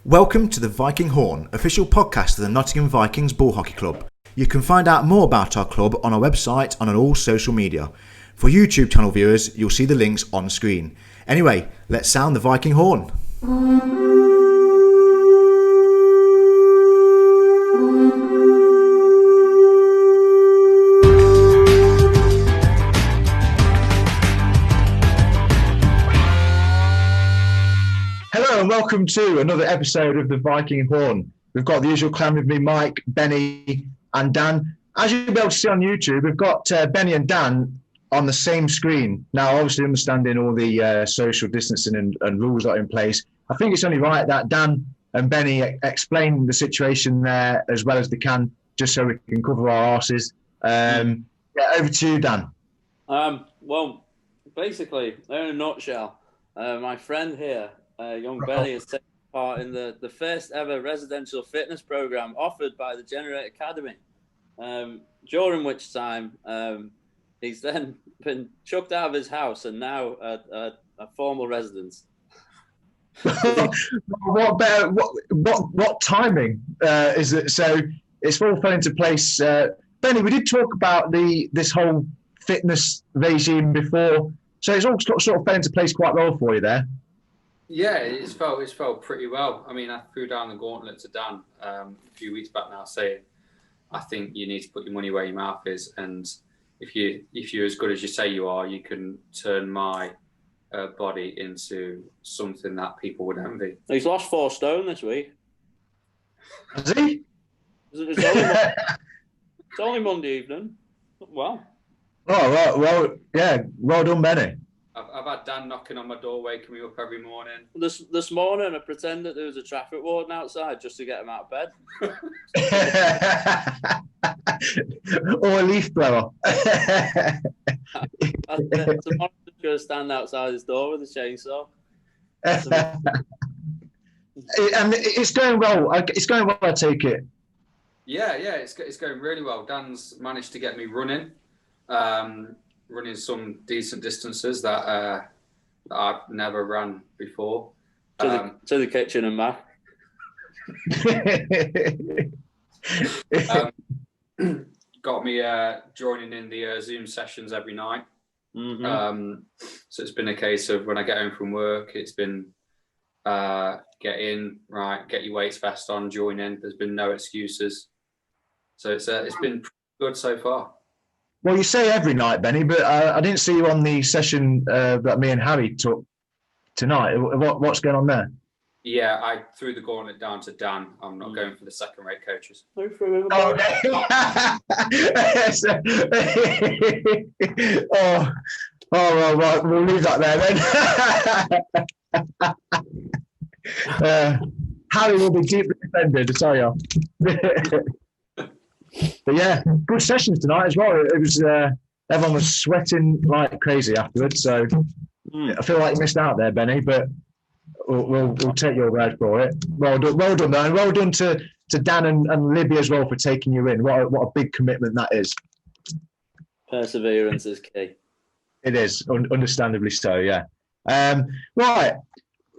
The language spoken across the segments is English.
Welcome to the Viking Horn, official podcast of the Nottingham Vikings Ball Hockey Club. You can find out more about our club on our website and on all social media. For YouTube channel viewers, you'll see the links on screen. Anyway, let's sound the Viking Horn. Hello and welcome to another episode of the Viking Horn. We've got the usual clan with me, Mike, Benny and Dan. As you'll be able to see on YouTube, we've got Benny and Dan on the same screen. Now, obviously understanding all the social distancing and rules that are in place, I think it's only right that Dan and Benny explain the situation there as well as they can, just so we can cover our arses. Over to you, Dan. Well, basically, in a nutshell, my friend here, young Benny, has taken part in the first ever residential fitness program offered by the Generate Academy, during which time he's then been chucked out of his house and now a formal residence. What timing is it? So it's all fell into place. Benny, we did talk about this whole fitness regime before, so it's all sort of fell into place quite well for you there. Yeah, it's felt pretty well. I mean, I threw down the gauntlet to Dan a few weeks back now, saying, I think you need to put your money where your mouth is, and if you're as good as you say you are, you can turn my body into something that people would envy. He's lost 4 stone this week. Has he? It's only Monday evening. Wow. Oh, right. Well, yeah. Well done, Benny. I've had Dan knocking on my door, waking me up every morning. This morning, I pretended there was a traffic warden outside just to get him out of bed. Or a leaf blower. Tomorrow, I'm going to stand outside his door with a chainsaw. And it's going well. It's going well, I take it. Yeah, it's going really well. Dan's managed to get me running. Running some decent distances that I've never run before. To the kitchen and back. Got me joining in the Zoom sessions every night. Mm-hmm. So it's been a case of when I get home from work, it's been get in, right, get your weights vest on, join in. There's been no excuses. So it's been good so far. Well, you say every night, Benny, but I didn't see you on the session that me and Harry took tonight. What's going on there? Yeah, I threw the gauntlet down to Dan. I'm not going for the second-rate coaches. Oh, well, right. We'll leave that there then. Harry will be deeply offended, sorry. But yeah, good sessions tonight as well. It was everyone was sweating like crazy afterwards. So I feel like you missed out there, Benny. But we'll take your word for it. Well done, though. And well done to Dan and Libby as well for taking you in. What a big commitment that is. Perseverance is key. It is, understandably so. Yeah. Right.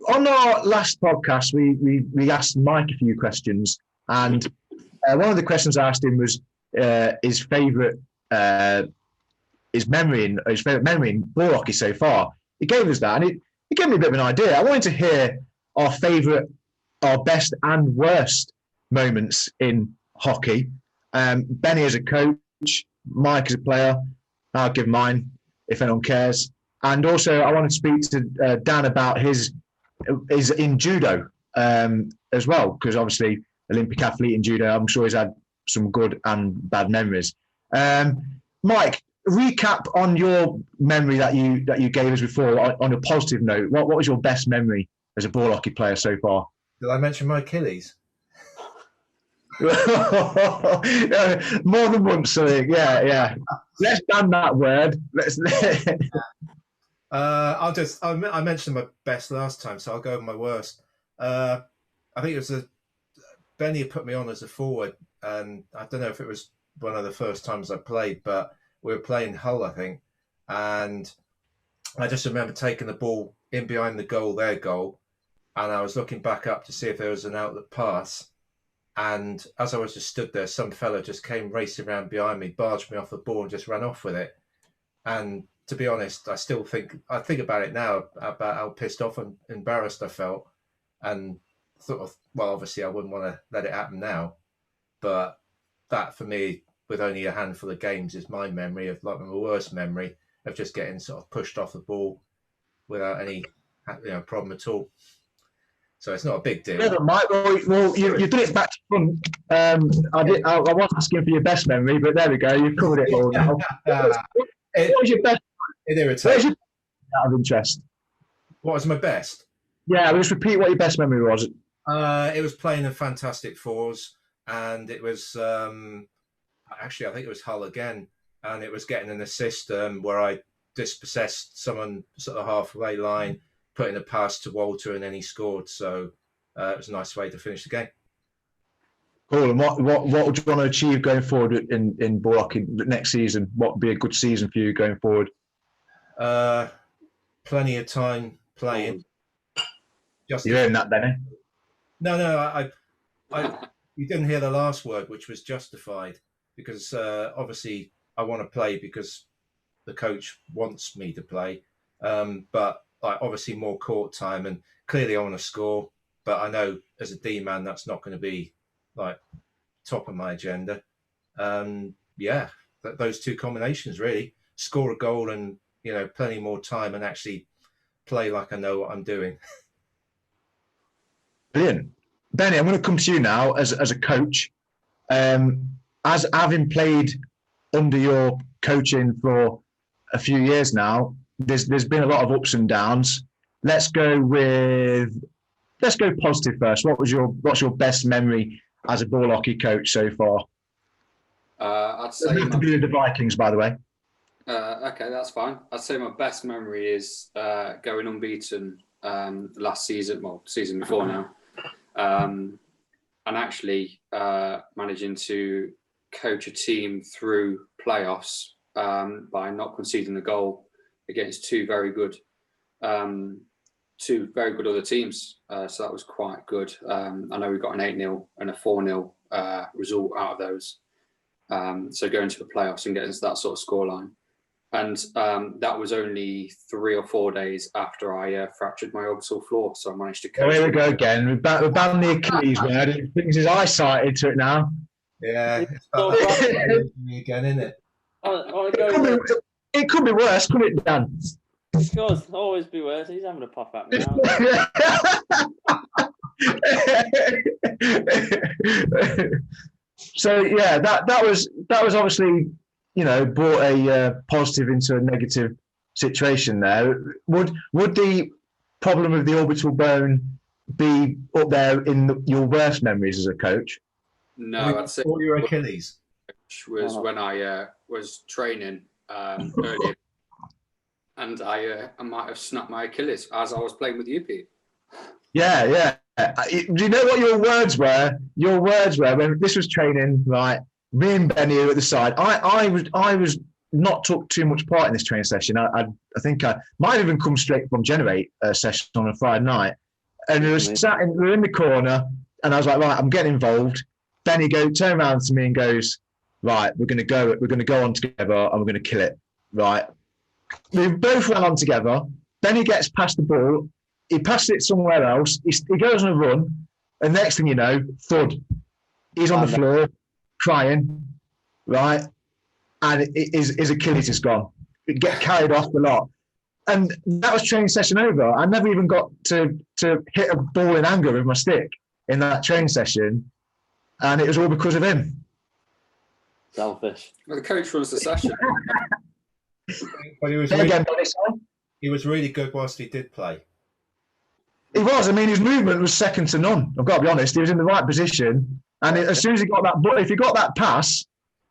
On our last podcast, we asked Mike a few questions, and one of the questions I asked him was his favourite memory in ball hockey so far. He gave us that, and it gave me a bit of an idea. I wanted to hear our best and worst moments in hockey. Benny as a coach, Mike as a player. I'll give mine if anyone cares. And also, I want to speak to Dan about his in judo as well, because obviously Olympic athlete in judo. I'm sure he's had some good and bad memories. Mike, recap on your memory that you gave us before on a positive note. What was your best memory as a ball hockey player so far? Did I mention my Achilles? More than once, I think. Yeah. Let's ban that word. I mentioned my best last time, so I'll go with my worst. I think it was Benny had put me on as a forward, and I don't know if it was one of the first times I played, but we were playing Hull, I think, and I just remember taking the ball in behind the goal, their goal, and I was looking back up to see if there was an outlet pass. And as I was just stood there, some fella just came racing around behind me, barged me off the ball, and just ran off with it. And to be honest, I think about it now, about how pissed off and embarrassed I felt, and thought of, well, obviously I wouldn't want to let it happen now, but that for me, with only a handful of games, is my memory of, like, my worst memory of just getting sort of pushed off the ball without any problem at all. So it's not a big deal. Yeah, Mike. Well, you did it back to front. I was asking for your best memory, but there we go. You've covered it all now. What was your best? Out of interest. What was my best? Yeah, I'll just repeat what your best memory was. It was playing in Fantastic Fours, and it was actually, I think it was Hull again, and it was getting an assist where I dispossessed someone sort of halfway line, putting a pass to Walter, and then he scored. So it was a nice way to finish the game. Cool. And what would you want to achieve going forward in ball hockey next season? What would be a good season for you going forward? Plenty of time playing. You hearing that, Benny? No. You didn't hear the last word, which was justified, because obviously I want to play because the coach wants me to play. But obviously more court time, and clearly I want to score. But I know as a D man, that's not going to be top of my agenda. Those two combinations really: score a goal and plenty more time, and actually play like I know what I'm doing. Brilliant. Benny, I'm going to come to you now as a coach. As having played under your coaching for a few years now, there's been a lot of ups and downs. Let's go positive first. What's your best memory as a ball hockey coach so far? I'd say the Vikings, by the way. Okay, that's fine. I'd say my best memory is going unbeaten last season, season before now, and actually managing to coach a team through playoffs by not conceding a goal against two very good other teams. So that was quite good. I know we got an 8-0 and a 4-0 result out of those. So going to the playoffs and getting to that sort of scoreline. And that was only 3 or 4 days after I fractured my orbital floor. So I managed to coach. Oh, here we go again. We banned the Achilles word. It brings his eyesight into it now. Yeah. It's again, isn't it? It could be worse, couldn't it, Dan? It could always be worse. He's having a pop at me now. So yeah, that was obviously brought a positive into a negative situation there. Would the problem of the orbital bone be up there in your worst memories as a coach? No, I'd say all your Achilles was when I was training earlier, and I might have snapped my Achilles as I was playing with you, Pete. Yeah. Do you know what your words were? Your words were when this was training, right? Me and Benny were at the side. I was not took too much part in this training session. I think I might have even come straight from Generate session on a Friday night, and we were in the corner, and I was like, right, I'm getting involved. Benny turned around to me and goes, right, we're going to go on together and we're going to kill it, right? We both went on together. Benny gets past the ball. He passes it somewhere else. He goes on a run, and next thing you know, thud. He's on the floor, crying, right? And his Achilles is gone. It get carried off a lot. And that was training session over. I never even got to hit a ball in anger with my stick in that training session. And it was all because of him. Selfish. Well, the coach runs the session. But he was really good whilst he did play. He was. I mean, his movement was second to none. I've got to be honest. He was in the right position. And as soon as he got that, if he got that pass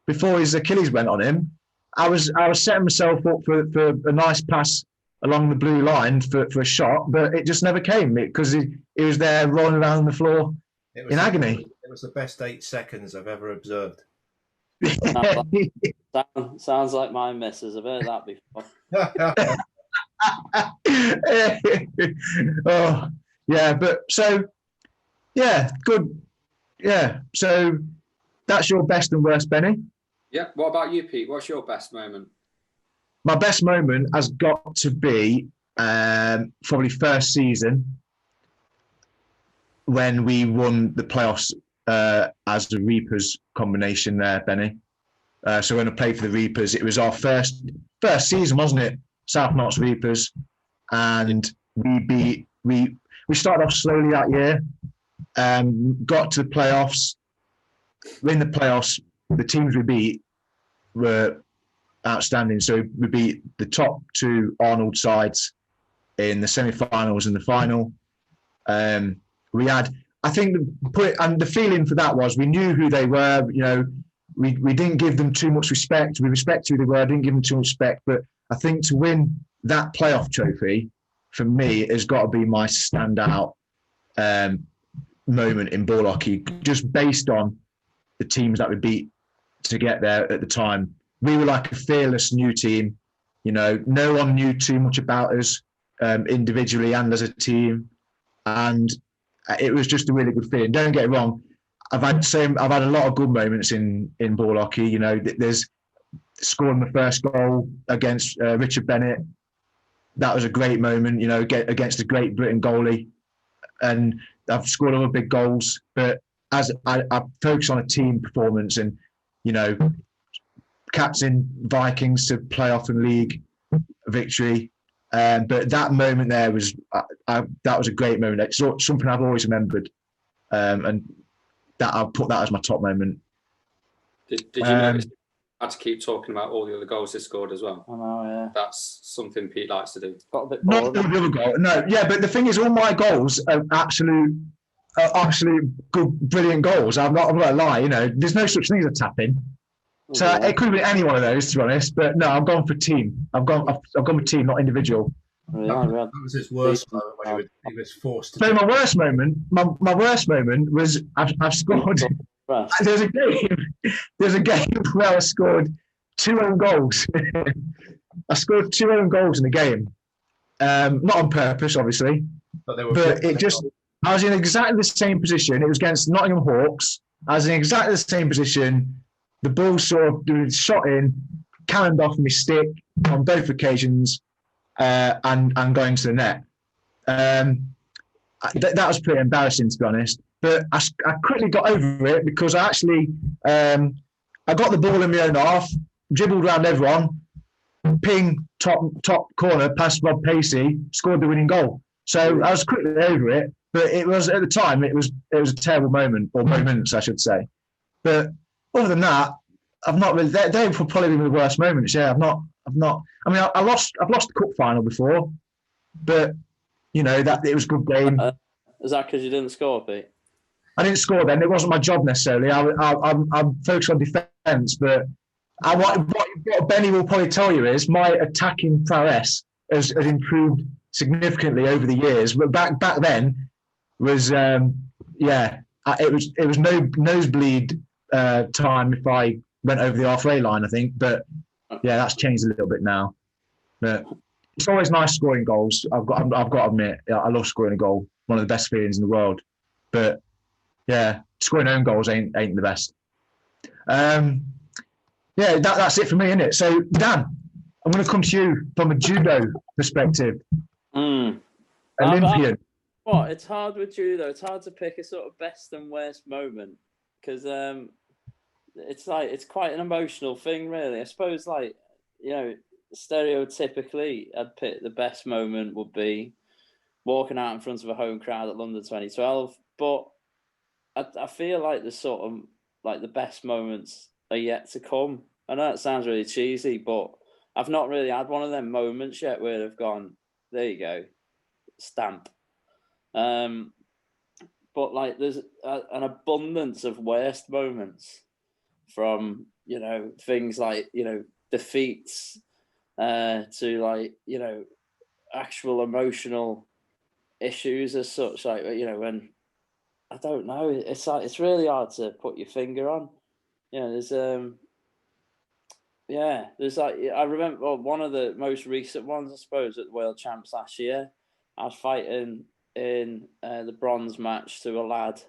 before his Achilles went on him, I was setting myself up for a nice pass along the blue line for a shot, but it just never came because he was there rolling around the floor in agony. It was the best 8 seconds I've ever observed. Sounds like my missus. I've heard that before. Oh, Yeah, but so yeah, good. Yeah, so that's your best and worst, Benny. Yeah. What about you, Pete? What's your best moment? My best moment has got to be probably first season when we won the playoffs as the Reapers combination there, Benny. So when I played for the Reapers, it was our first season, wasn't it? South Notts Reapers, and we started off slowly that year. Got to the playoffs. In the playoffs, the teams we beat were outstanding. So we beat the top two Arnold sides in the semi-finals and the final. We had, I think, the feeling for that was we knew who they were. You know, we didn't give them too much respect. We respect who they were. Didn't give them too much respect. But I think to win that playoff trophy for me has got to be my standout moment in ball hockey, just based on the teams that we beat to get there at the time. We were like a fearless new team. You know, no one knew too much about us individually and as a team, and it was just a really good feeling. Don't get it wrong. I've had a lot of good moments in ball hockey. You know, there's scoring the first goal against Richard Bennett. That was a great moment. You know, against a Great Britain goalie, and I've scored other big goals. But as I focus on a team performance, and you know, captain Vikings to playoff and league victory. But that moment there was that was a great moment. It's something I've always remembered, and that I'll put that as my top moment. Did you notice I had to keep talking about all the other goals they scored as well? I know, yeah. That's something Pete likes to do. Got a bit Not the other goal, no, yeah. But the thing is, all my goals are absolute good, brilliant goals. I'm not gonna lie. You know, there's no such thing as a tap in. So it could be any one of those, to be honest. But no, I've gone for team. I've gone with team, not individual. That was his worst moment when he was forced to. So my worst moment was I've scored. There's a game where I scored 2 own goals. I scored 2 own goals in a game, not on purpose, obviously, but it just. I was in exactly the same position. It was against Nottingham Hawks. I was in exactly the same position. The ball sort of shot in, cannoned off my stick on both occasions, and going to the net. That was pretty embarrassing, to be honest. But I quickly got over it because I actually I got the ball in my own half, dribbled around everyone, ping top corner past Rob Pacey, scored the winning goal. So I was quickly over it. But it was at the time it was a terrible moment, or moments I should say. But other than that, I've not really. They were probably the worst moments. Yeah, I've not. I mean, I've lost the cup final before, but you know that it was a good game. Is that because you didn't score, Pete? I didn't score then. It wasn't my job necessarily. I'm focused on defence, but what Benny will probably tell you is my attacking prowess has improved significantly over the years. But back then was it was no nosebleed time if I went over the halfway line, I think. But yeah, that's changed a little bit now. But it's always nice scoring goals. I've got to admit, I love scoring a goal. One of the best feelings in the world. But yeah, scoring own goals ain't the best. Yeah, that's it for me, isn't it? So Dan, I'm going to come to you from a judo perspective. Olympian. It's hard with judo. It's hard to pick a sort of best and worst moment because it's quite an emotional thing, really. I suppose, like, you know, stereotypically, I'd pick the best moment would be walking out in front of a home crowd at London 2012. But I feel like the sort of like the best moments are yet to come. I know it sounds really cheesy, but I've not really had one of them moments yet where I've gone, there you go, stamp. But like there's an abundance of worst moments from, you know, things like, you know, defeats to like, you know, actual emotional issues as such. Like, you know, when I don't know, it's like it's really hard to put your finger on. You know, there's like I remember one of the most recent ones, I suppose, at the World Champs last year. I was fighting in the bronze match to a lad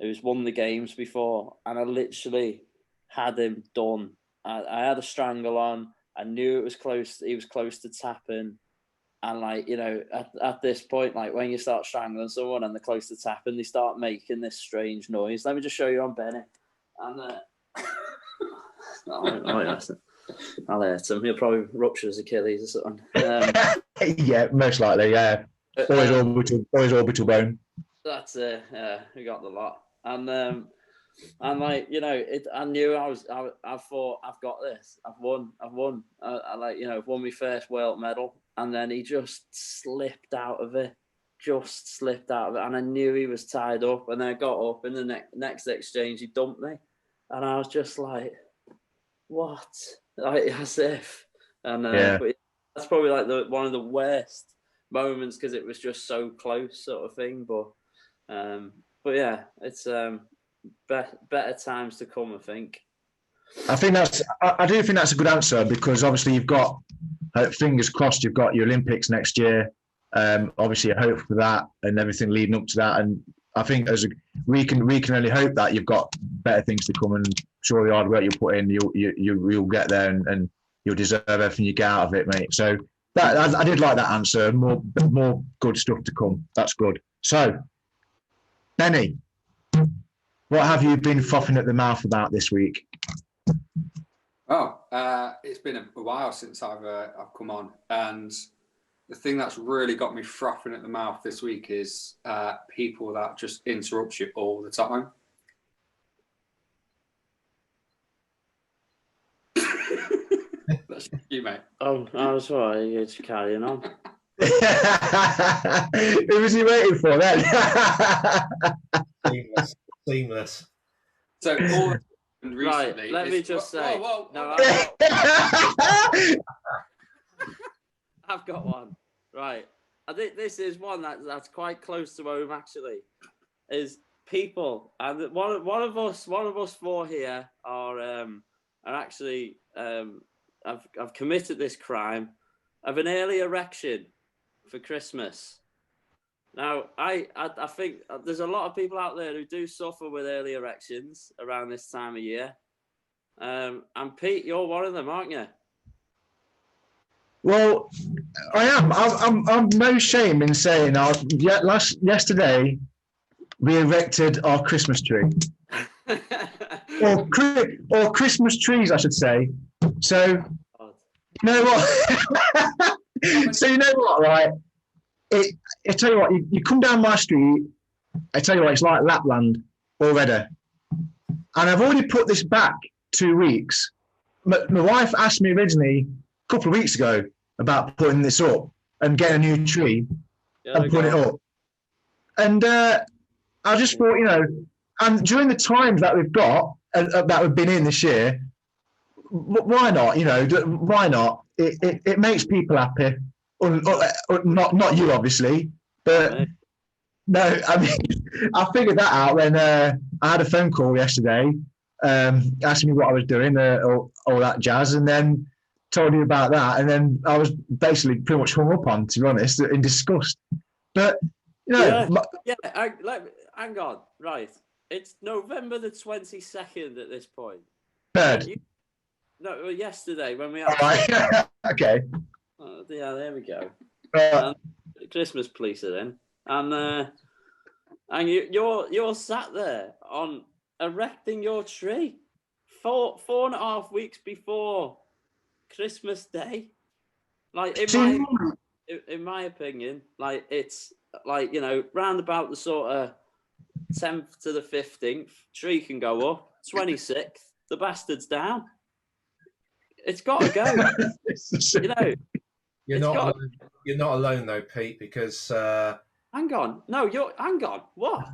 who's won the games before, and I literally had him done. I had a strangle on. I knew it was close. He was close to tapping. And like, you know, at this point, like when you start strangling someone and they're close to tapping, they start making this strange noise. Let me just show you on Benny. And I'll hurt him. He'll probably rupture his Achilles or something. Yeah, most likely. Yeah, always orbital bone. That's we got the lot. And like, you know, I knew I thought I've got this. I've won. I like, you know, I've won my first world medal. And then he just slipped out of it. And I knew he was tied up. And then I got up in the next exchange, he dumped me. And I was just like, what? Like, as if. And but that's probably like one of the worst moments because it was just so close, sort of thing. But yeah, it's better times to come, I think. I do think that's a good answer because obviously you've got, fingers crossed, you've got your Olympics next year. Obviously, I hope for that and everything leading up to that. And I think we can only hope that you've got better things to come. And sure, the hard work you put in, you'll get there and you'll deserve everything you get out of it, mate. So that I did like that answer. More good stuff to come. That's good. So, Benny, what have you been frothing at the mouth about this week? Oh, it's been a while since I've come on, and the thing that's really got me frothing at the mouth this week is people that just interrupt you all the time. That's you, mate. Oh, I was right. You're just carrying on. Who was he waiting for then? Seamless. So all recently, right, let me just say. Whoa. No, I've got one. Right. I think this is one that's quite close to home, actually. Is people, and one of us four here are actually I've committed this crime of an early erection for Christmas. Now, I think there's a lot of people out there who do suffer with early erections around this time of year. And Pete, you're one of them, aren't you? Well, I am. I'm no shame in saying yesterday we erected our Christmas tree. or Christmas trees, I should say. So, you know what? So you know what, right? I tell you what, you come down my street, I tell you what, it's like Lapland already. And I've already put this back 2 weeks. My wife asked me originally a couple of weeks ago about putting this up and getting a new tree and putting it up. And I just thought, you know, and during the times that we've got, that we've been in this year, why not? You know, why not? It makes people happy. Not you, obviously, but no. I mean, I figured that out when I had a phone call yesterday, asking me what I was doing, all that jazz, and then told you about that, and then I was basically pretty much hung up on, to be honest, in disgust. But you know, hang on, right? It's November the 22nd at this point. Third. No, yesterday when we had. All right. Okay. Yeah, there we go. Christmas police are in, and you're sat there on erecting your tree 4.5 weeks before Christmas Day. Like in my opinion, like it's like, you know, round about the sort of 10th to the 15th, tree can go up. 26th, the bastard's down. It's got to go. You know. You're not alone though, Pete, because hang on. No, hang on. What?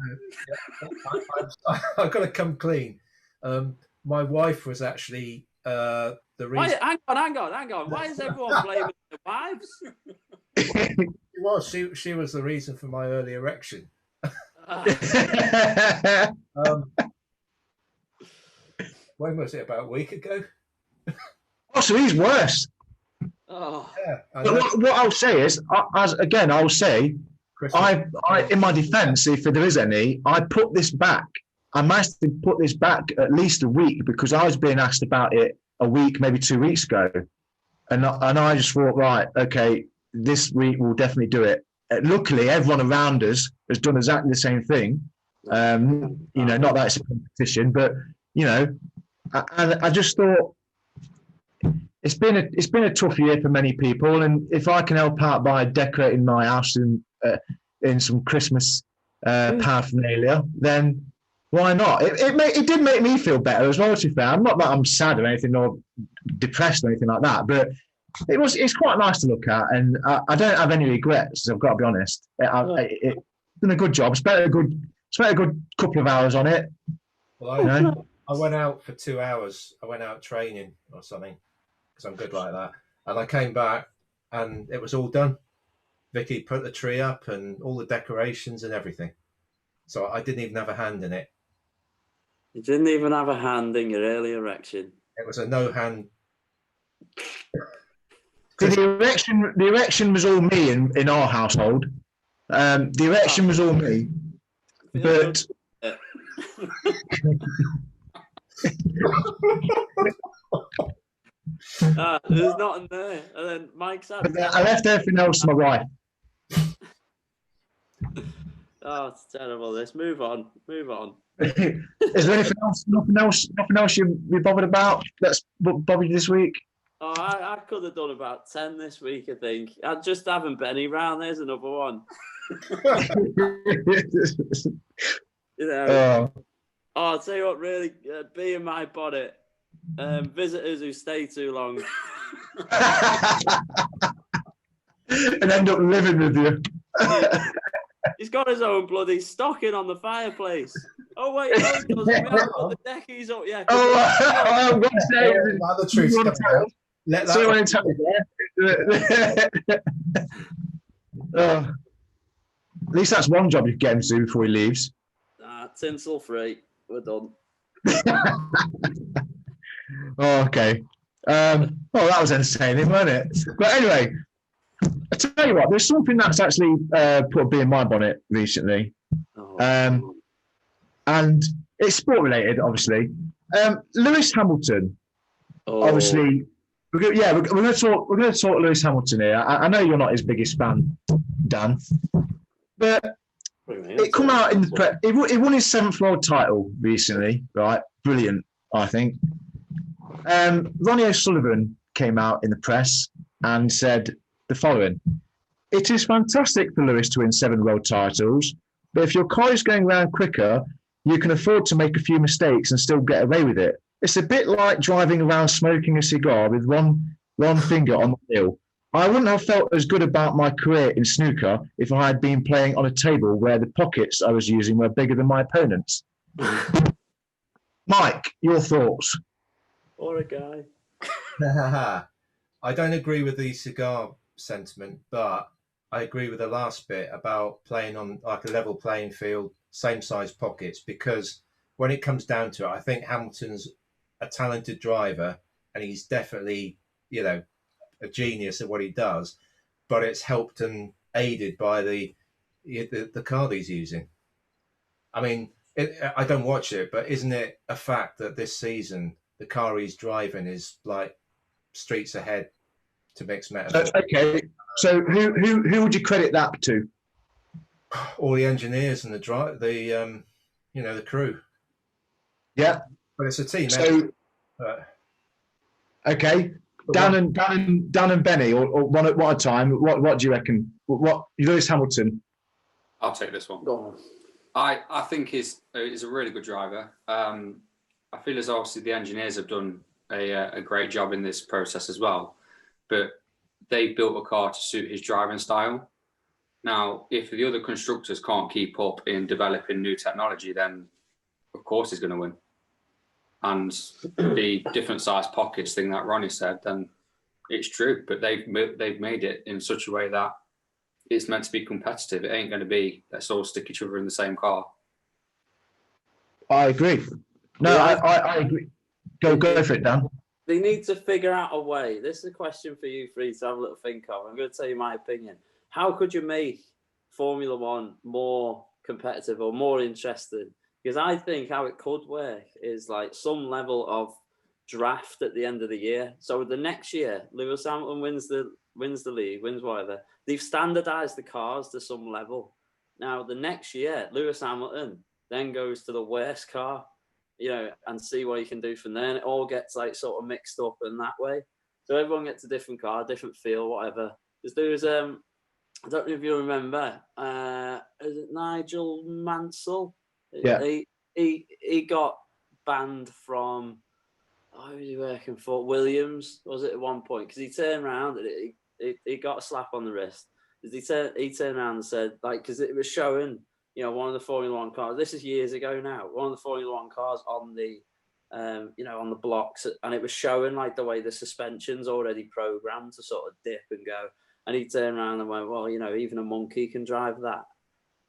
I've got to come clean. My wife was actually the reason. Hang on. Why is everyone blaming their wives? Well, she was the reason for my early erection. When was it? About a week ago. Oh, so he's worse. Oh. Yeah, but what I'll say is, I'll say, in my defence, if there is any, I put this back. I managed to put this back at least a week because I was being asked about it a week, maybe 2 weeks ago. And I just thought, right, okay, this week we'll definitely do it. Luckily, everyone around us has done exactly the same thing. Not that it's a competition, but, I just thought it's been a tough year for many people. And if I can help out by decorating my house in some Christmas paraphernalia, then why not? It did make me feel better as well, to be fair. Not that I'm sad or anything or depressed or anything like that, but it's quite nice to look at, and I don't have any regrets. I've got to be honest. It's done a good job. Spent a good couple of hours on it. Well, I went out for 2 hours. I went out training or something because I'm good like that, and I came back and it was all done. Vicky put the tree up and all the decorations and everything. So I didn't even have a hand in it. You didn't even have a hand in your early erection. It was a no hand. The erection was all me in our household. The erection was all me, but there's nothing there. And then Mike's had. I left everything else to my wife. Oh, it's terrible. This. Move on. Is there nothing else you're bothered about that's bothered you this week? Oh, I could have done about 10 this week, I think. I'm just having Benny round. There's another one. I'll tell you what, really, be in my bonnet. Visitors who stay too long. And end up living with you. He's got his own bloody stocking on the fireplace. Oh, wait, no, he doesn't. We haven't put the deckies up yet. I'm going to say... the truth's coming out. Let that so tell me, at least that's one job you can get him to do before he leaves. Tinsel free. We're done. Okay. That was entertaining, wasn't it? But anyway, I tell you what, there's something that's actually put a bee in my bonnet recently. And it's sport related, obviously. Lewis Hamilton, obviously. We're going to talk Lewis Hamilton here. I know you're not his biggest fan, Dan, but it come out in the press. He won his 7th world title recently, right? Brilliant, I think. Ronnie O'Sullivan came out in the press and said the following: "It is fantastic for Lewis to win 7 world titles, but if your car is going round quicker, you can afford to make a few mistakes and still get away with it. It's a bit like driving around smoking a cigar with one finger on the wheel. I wouldn't have felt as good about my career in snooker if I had been playing on a table where the pockets I was using were bigger than my opponents." Mike, your thoughts? Or a guy. I don't agree with the cigar sentiment, but I agree with the last bit about playing on like a level playing field, same size pockets, because when it comes down to it, I think Hamilton's a talented driver and he's definitely, a genius at what he does, but it's helped and aided by the car that he's using. I mean, I don't watch it, but isn't it a fact that this season the car he's driving is like streets ahead, to mix metaphor? Okay, so who would you credit that to? All the engineers and the crew. Yeah, but it's a team. So, okay, Dan and Benny, or one at a time. What do you reckon? What Lewis Hamilton? I'll take this one. Go on. I think he's a really good driver. I feel as obviously the engineers have done a great job in this process as well, but they built a car to suit his driving style. Now, if the other constructors can't keep up in developing new technology, then of course he's going to win. And the different size pockets thing that Ronnie said, then it's true. But they've made it in such a way that it's meant to be competitive. It ain't going to be let's all stick each other in the same car. I agree. No, yeah. I agree. Go for it, Dan. They need to figure out a way. This is a question for you three to have a little think of. I'm going to tell you my opinion. How could you make Formula One more competitive or more interesting? Because I think how it could work is like some level of draft at the end of the year. So the next year, Lewis Hamilton wins the league, wins whatever. They've standardized the cars to some level. Now the next year, Lewis Hamilton then goes to the worst car, and see what he can do from there. And it all gets like sort of mixed up in that way. So everyone gets a different car, different feel, whatever. Because there was I don't know if you remember, is it Nigel Mansell? Yeah. He got banned from, who was he working for? Williams, was it at one point? Because he turned around and he got a slap on the wrist. He turned around and said, like, because it was showing, one of the Formula One cars, this is years ago now, one of the Formula One cars on the, on the blocks, and it was showing like the way the suspension's already programmed to sort of dip and go. And he turned around and went, well, even a monkey can drive that,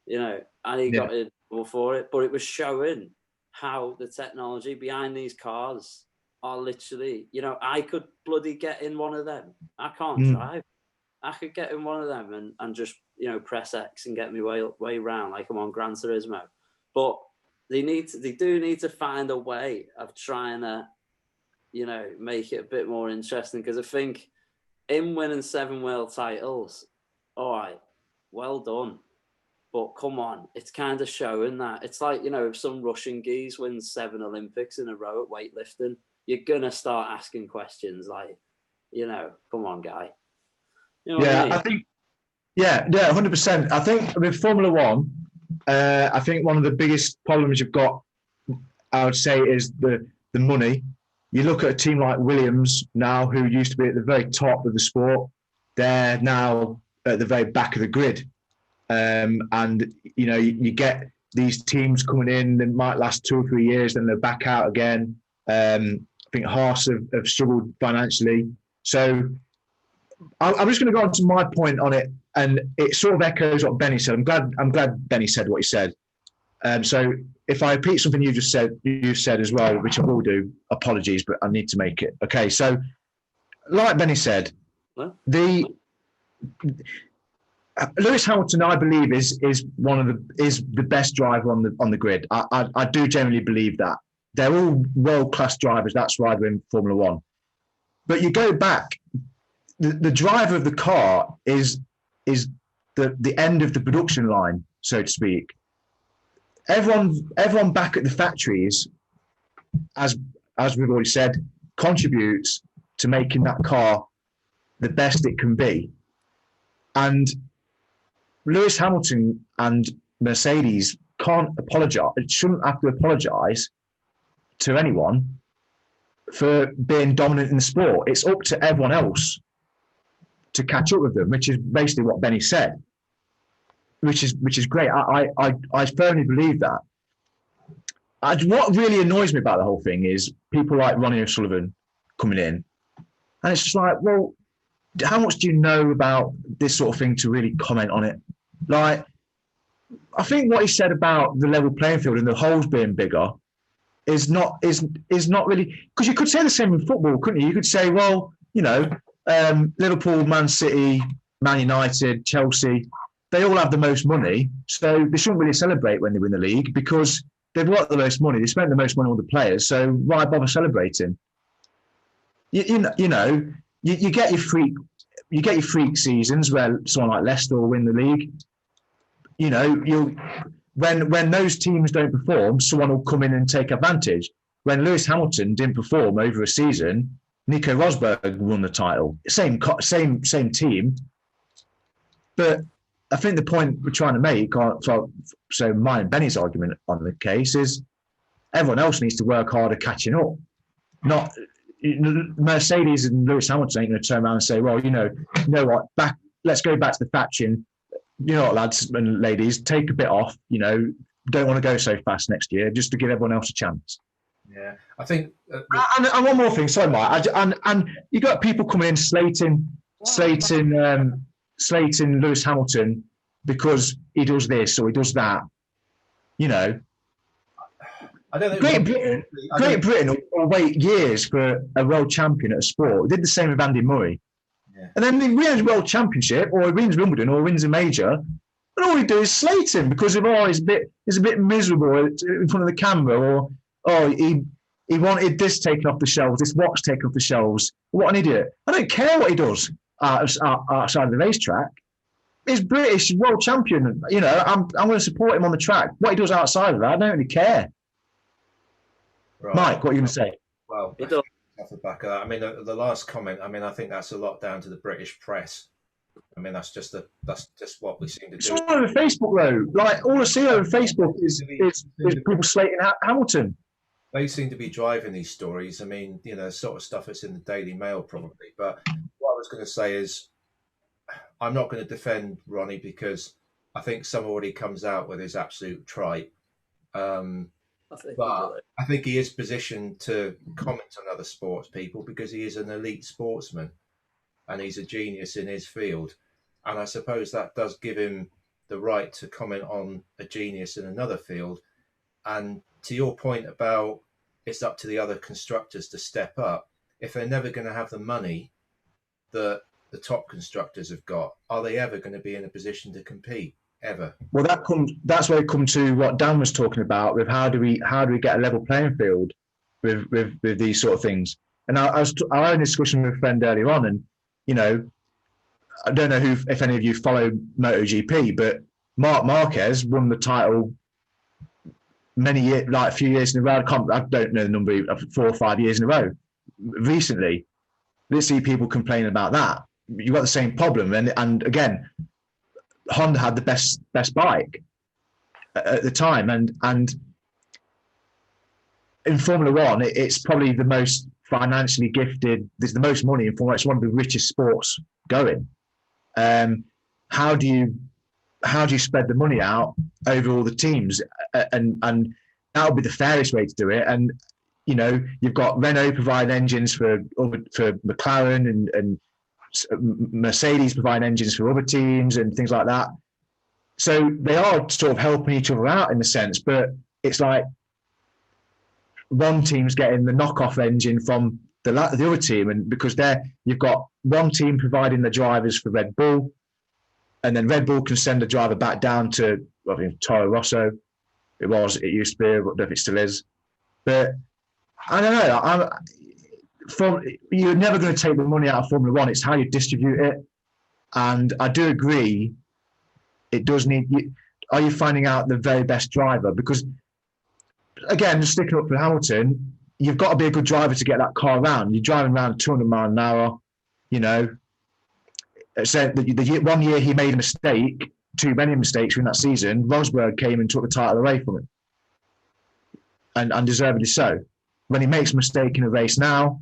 and he got in trouble for it. But it was showing how the technology behind these cars are literally, I could bloody get in one of them. I can't drive. I could get in one of them and just, press X and get me way round like I'm on Gran Turismo. But they do need to find a way of trying to, make it a bit more interesting. Because I think in winning 7 world titles, all right, well done. But come on, it's kind of showing that. It's like, if some Russian geese wins 7 Olympics in a row at weightlifting, you're going to start asking questions like, come on, guy. I think, 100%. I think with Formula One, I think one of the biggest problems you've got, I would say, is the money. You look at a team like Williams now, who used to be at the very top of the sport. They're now at the very back of the grid. And, you get these teams coming in that might last 2 or 3 years, then they're back out again. I think Haas have struggled financially. So I'm just going to go on to my point on it, and it sort of echoes what Benny said. I'm glad Benny said what he said. So if I repeat something you said as well, which I will do, apologies, but I need to make it. Okay, so like Benny said, Lewis Hamilton, I believe, is the best driver on the grid. I do genuinely believe that. They're all world-class drivers. That's why they're in Formula One. But you go back, the driver of the car is the end of the production line, so to speak. Everyone back at the factories, as we've already said, contributes to making that car the best it can be. And Lewis Hamilton and Mercedes shouldn't have to apologise to anyone for being dominant in the sport. It's up to everyone else to catch up with them, which is basically what Benny said, which is great. I firmly believe that. What really annoys me about the whole thing is people like Ronnie O'Sullivan coming in, and it's just like, well, how much do you know about this sort of thing to really comment on it? Like, I think what he said about the level playing field and the holes being bigger is not really, because you could say the same in football, couldn't you? You could say, well, Liverpool, Man City, Man United, Chelsea, they all have the most money, so they shouldn't really celebrate when they win the league because they've got the most money. They spent the most money on the players, so why bother celebrating? You get your freak seasons where someone like Leicester will win the league. When those teams don't perform, someone will come in and take advantage. When Lewis Hamilton didn't perform over a season, Nico Rosberg won the title. Same team, but I think the point we're trying to make, so mine and Benny's argument on the case is, everyone else needs to work harder catching up. Not Mercedes and Lewis Hamilton ain't going to turn around and say, well, you know what, let's go back to the factory and, lads and ladies, take a bit off, don't want to go so fast next year, just to give everyone else a chance. Yeah, I think. And one more thing, sorry, Mike. And you got people coming in slating Lewis Hamilton because he does this or he does that. I don't think Great Britain will wait years for a world champion at a sport. They did the same with Andy Murray. Yeah. And then he wins a world championship, or he wins Wimbledon, or he wins a major. And all we do is slate him because of he's a bit miserable in front of the camera, or he wanted this taken off the shelves, this watch taken off the shelves. What an idiot! I don't care what he does outside of the racetrack. He's British world champion. You know, I'm going to support him on the track. What he does outside of that, I don't really care. Right. Mike, what are you going to say? Well, off the back of that, I mean, the last comment. I mean, I think that's a lot down to the British press. I mean, that's just what we seem to do. It's all over Facebook, though. Like, all I see over Facebook is people slating Hamilton. They seem to be driving these stories. I mean, you know, sort of stuff that's in the Daily Mail probably. But what I was going to say is, I'm not going to defend Ronnie because I think somebody comes out with his absolute tripe. But I think he is positioned to comment on other sports people because he is an elite sportsman and he's a genius in his field. And I suppose that does give him the right to comment on a genius in another field. And to your point about it's up to the other constructors to step up, if they're never going to have the money that the top constructors have got, are they ever going to be in a position to compete? Ever? Well, that's where we come to what Dan was talking about with how do we get a level playing field with these sort of things. And I had a discussion with a friend earlier on, and you know, I don't know if any of you follow MotoGP, but Marc Marquez won the title a few years in a row. I don't know the number, 4 or 5 years in a row. Recently, let's see people complain about that. You've got the same problem, and again, Honda had the best bike at the time, and in Formula One, it's probably the most financially gifted. There's the most money in Formula One. It's one of the richest sports going. How do you spread the money out over all the teams? And that would be the fairest way to do it. And you know, you've got Renault providing engines for McLaren and Mercedes provide engines for other teams and things like that. So they are sort of helping each other out in a sense, but it's like one team's getting the knockoff engine from the other team, and because you've got one team providing the drivers for Red Bull, and then Red Bull can send the driver back down to Toro Rosso. It used to be, I don't know if it still is, but I don't know. You're never going to take the money out of Formula One. It's how you distribute it. And I do agree, it does need... Are you finding out the very best driver? Because, again, just sticking up for Hamilton, you've got to be a good driver to get that car around. You're driving around 200 miles an hour, you know. So the 1 year he made a mistake, too many mistakes in that season, Rosberg came and took the title away from him. And deservedly so. When he makes a mistake in a race now,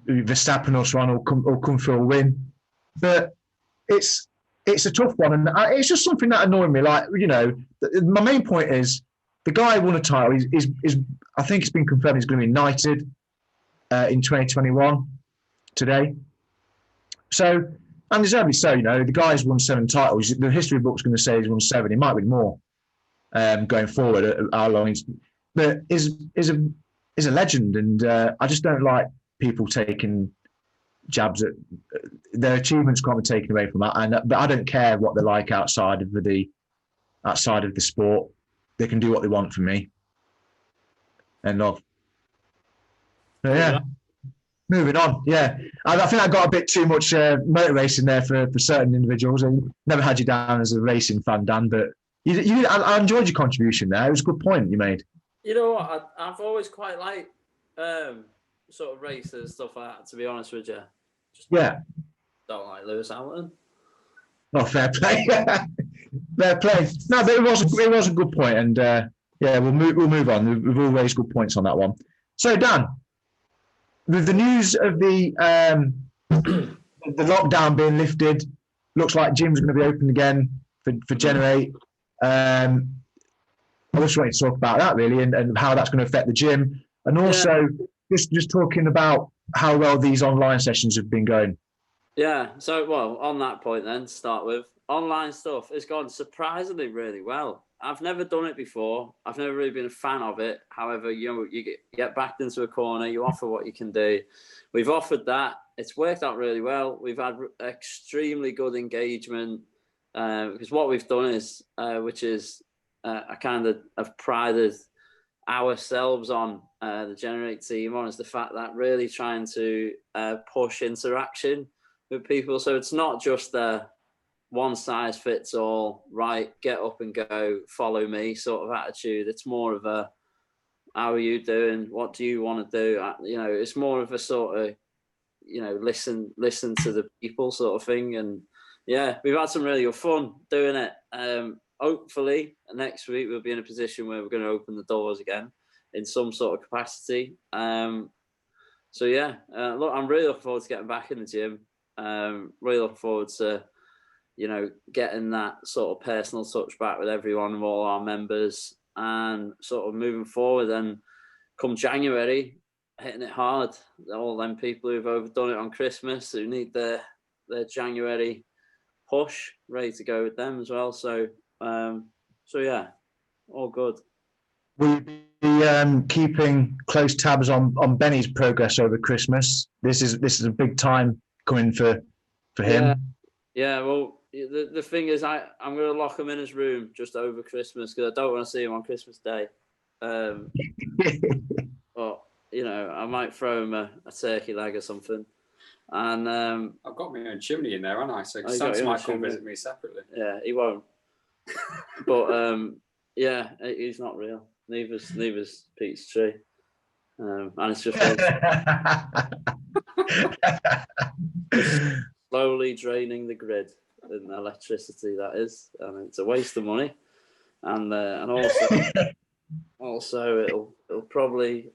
Verstappen or Ron will come for a win, but it's a tough one, and it's just something that annoyed me. Like, you know, my main point is the guy who won a title. Is I think it's been confirmed he's going to be knighted in 2021 today. So, and deservedly so. You know, the guy's won 7 titles. The history book's going to say he's won 7. He might win more going forward. How long he's, but is a legend, and I just don't like people taking jabs at their achievements. Can't be taken away from that, but I don't care what they're like outside of the sport. They can do what they want for me. End of. So, yeah. Moving on. Yeah, I think I got a bit too much motor racing there for certain individuals. I never had you down as a racing fan, Dan, but I enjoyed your contribution there. It was a good point you made. You know what? I've always quite liked sort of races and stuff like that, to be honest with you. Don't like Lewis Hamilton. Oh, fair play. Fair play. No, but it was a good point, and we'll move on. We've all raised good points on that one. So, Dan, with the news of the lockdown being lifted, looks like gyms are going to be open again for Generate. I just wanted to talk about that really, and how that's going to affect the gym, and also just talking about how well these online sessions have been going. Yeah. So, well, on that point then, to start with, online stuff has gone surprisingly really well. I've never done it before. I've never really been a fan of it. However, you get backed into a corner, you offer what you can do. We've offered that. It's worked out really well. We've had extremely good engagement. because what we've done is, which is I kind of have prided ourselves on the Generate team on, is the fact that really trying to push interaction with people. So it's not just the one size fits all, right, get up and go, follow me sort of attitude. It's more of a, how are you doing? What do you want to do? You know, it's more of a sort of, you know, listen to the people sort of thing. And yeah, we've had some really good fun doing it. Hopefully next week we'll be in a position where we're going to open the doors again in some sort of capacity. So yeah, look, I'm really looking forward to getting back in the gym. Really looking forward to, you know, getting that sort of personal touch back with everyone and all our members, and sort of moving forward. And come January, hitting it hard. All them people who've overdone it on Christmas, who need their January push, ready to go with them as well. So yeah, all good. Will you be keeping close tabs on Benny's progress over Christmas? This is a big time coming for him. Yeah, well, the thing is, I'm going to lock him in his room just over Christmas, because I don't want to see him on Christmas Day. But, you know, I might throw him a turkey leg or something. And I've got my own chimney in there, haven't I? So Santa might come visit me separately. Yeah, he won't. But yeah, he's not real. Neither's Pete's tree. And it's just slowly draining the grid in electricity, that is, and it's a waste of money. And also it'll probably,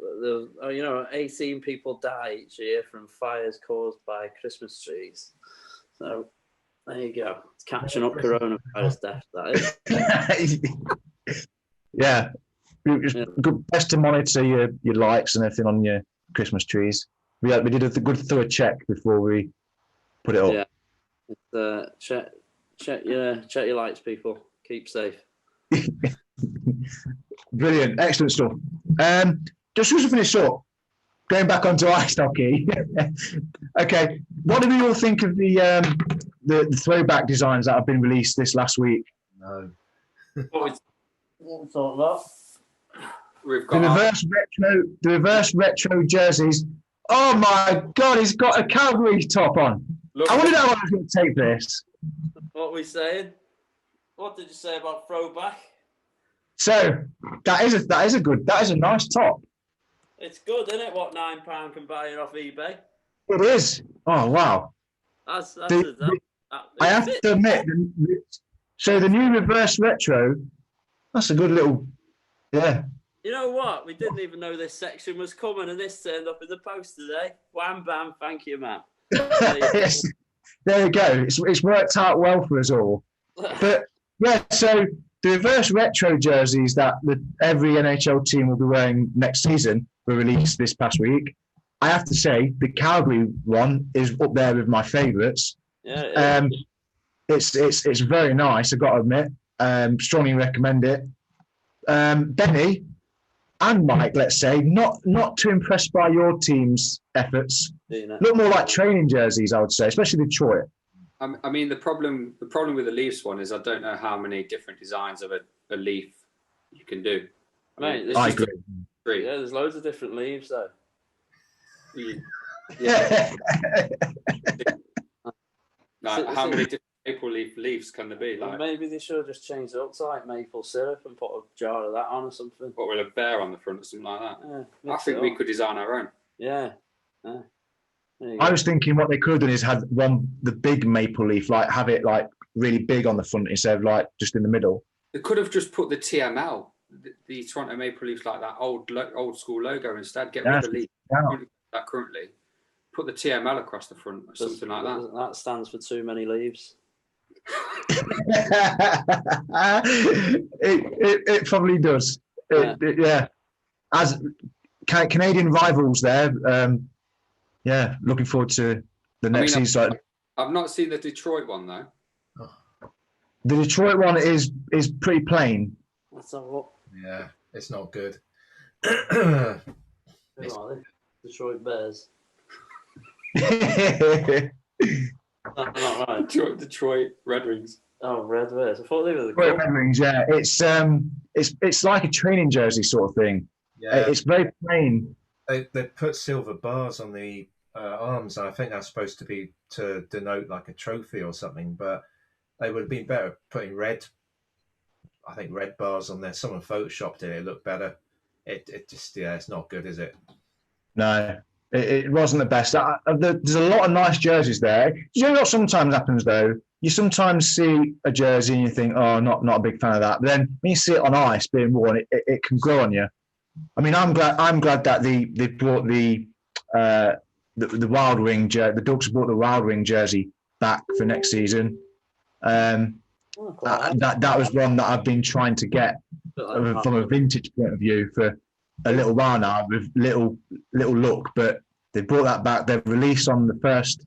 18 people die each year from fires caused by Christmas trees. So there you go. It's catching up coronavirus death, that is. Yeah. Best to monitor your lights and everything on your Christmas trees. We did a good thorough check before we put it up. Yeah. Check your lights, people. Keep safe. Brilliant. Excellent stuff. Just to finish up, going back onto ice hockey. Okay. What do we all think of the throwback designs that have been released this last week? No. What we talking about? We've got the reverse retro jerseys. Oh my God, he's got a Calgary top on. I wonder how I was going to take this. What are we saying? What did you say about throwback? So that is a nice top. It's good, isn't it? What £9 can buy it off eBay? It is. Oh wow. I have to admit, so the new reverse retro, that's a good little, yeah. You know what? We didn't even know this section was coming, and this turned up in the post today. Wham bam, thank you, man. Yes. There you go. It's worked out well for us all. But yeah, so the reverse retro jerseys that every NHL team will be wearing next season were released this past week. I have to say the Calgary one is up there with my favourites. Yeah. It's very nice, I've got to admit. Strongly recommend it. Benny and Mike, let's say, not too impressed by your team's efforts. Look more like training jerseys, I would say, especially Detroit. I mean, the problem with the Leafs one is I don't know how many different designs of a leaf you can do. I agree. Yeah, there's loads of different leaves though. Yeah. How many different maple leaves can there be? Like, maybe they should have just changed it up to like maple syrup and put a jar of that on or something. Or with a bear on the front or something like that. Yeah, I think we could design our own. Yeah. I was thinking what they could have done is had the big maple leaf, like have it like really big on the front instead of like just in the middle. They could have just put the TML, the Toronto Maple Leafs, like that old school logo instead. Get rid of the leaf that currently. Put the TML across the front or something like that. That stands for too many leaves. it probably does. Yeah. As Canadian rivals there, looking forward to the next season. I've not seen the Detroit one though. The Detroit one is pretty plain. That's all. Yeah, it's not good. Detroit Bears. Detroit Redwings. Oh, Redwings. I thought they were the Great club. Redwings, yeah. It's like a training jersey sort of thing. Yeah, It's very plain. they put silver bars on the arms, and I think that's supposed to be to denote like a trophy or something. But they would have been better putting red. I think red bars on there. Someone photoshopped it. It looked better. It just it's not good, is it? No, it wasn't the best. There's a lot of nice jerseys there. You know what sometimes happens though? You sometimes see a jersey and you think, oh, not a big fan of that. But then when you see it on ice being worn, it can grow on you. I mean, I'm glad that they brought the Wild Wing the Ducks brought the Wild Wing jersey back for next season. That was one that I've been trying to get from a vintage point of view for a little while now with little look, but they brought that back. They've released on the first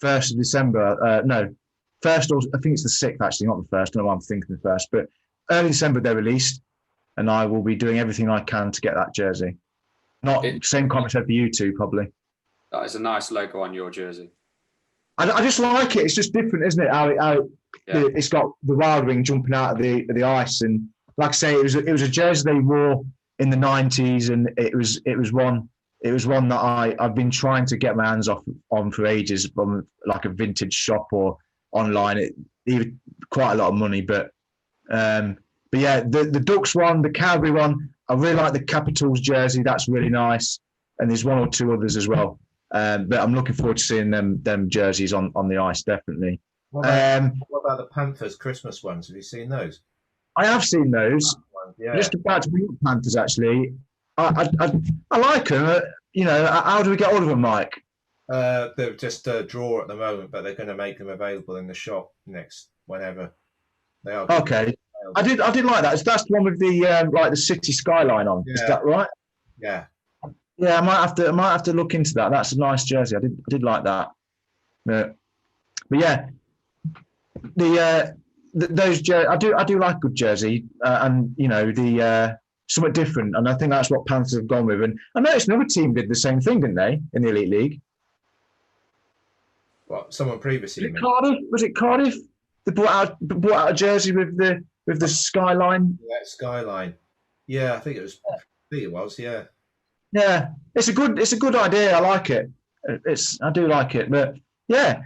of December. First, or I think it's the 6th actually, not the first. I don't know why I'm thinking the first, but early December they're released, and I will be doing everything I can to get that jersey. Same comment for you two, probably. That is a nice logo on your jersey. I just like it. It's just different, isn't it? It's got the Wild Wing jumping out of the ice, and like I say, it was a jersey they wore in the 90s, and it was one that I've been trying to get my hands on for ages from like a vintage shop or online. It even quite a lot of money, but yeah, the Ducks one, the Cowboy one, I really like the Capitals jersey. That's really nice, and there's one or two others as well. But I'm looking forward to seeing them jerseys on the ice, definitely. What about the Panthers Christmas ones? Have you seen those? I have seen those. Yeah. Just about to bring up Panthers, actually. I like them. How do we get hold of them, Mike? They're just a draw at the moment, but they're going to make them available in the shop whenever. They are. Okay. I did like that. That's the one with the like the city skyline on. Yeah. Is that right? Yeah. Yeah, I might have to look into that. That's a nice jersey. I did like that. But yeah, those I do like a good jersey, and the somewhat different, and I think that's what Panthers have gone with. And I noticed another team did the same thing, didn't they, in the Elite League? What, someone previously? Cardiff? Was it Cardiff? They brought out a jersey with the skyline. Yeah, skyline. Yeah, I think it was. Yeah. Yeah, it's a good idea. I like it. I do like it. But yeah,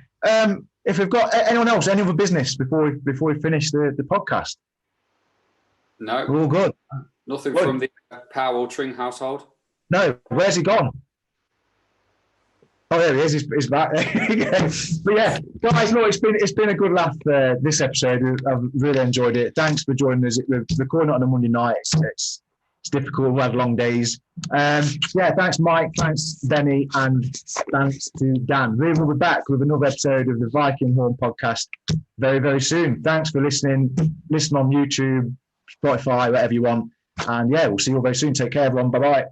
if we've got anyone else, any other business before we finish the podcast? No, we're all good. Nothing from the Powell Tring household. No, where's he gone? Oh, there he is. He's back. But yeah, guys, look, it's been a good laugh this episode. I've really enjoyed it. Thanks for joining us. We're recording it on a Monday night. It's difficult. We have long days. Yeah, thanks, Mike. Thanks, Benny, and thanks to Dan. We will be back with another episode of the Viking Horn podcast very, very soon. Thanks for listening. Listen on YouTube, Spotify, whatever you want. And yeah, we'll see you all very soon. Take care, everyone. Bye-bye.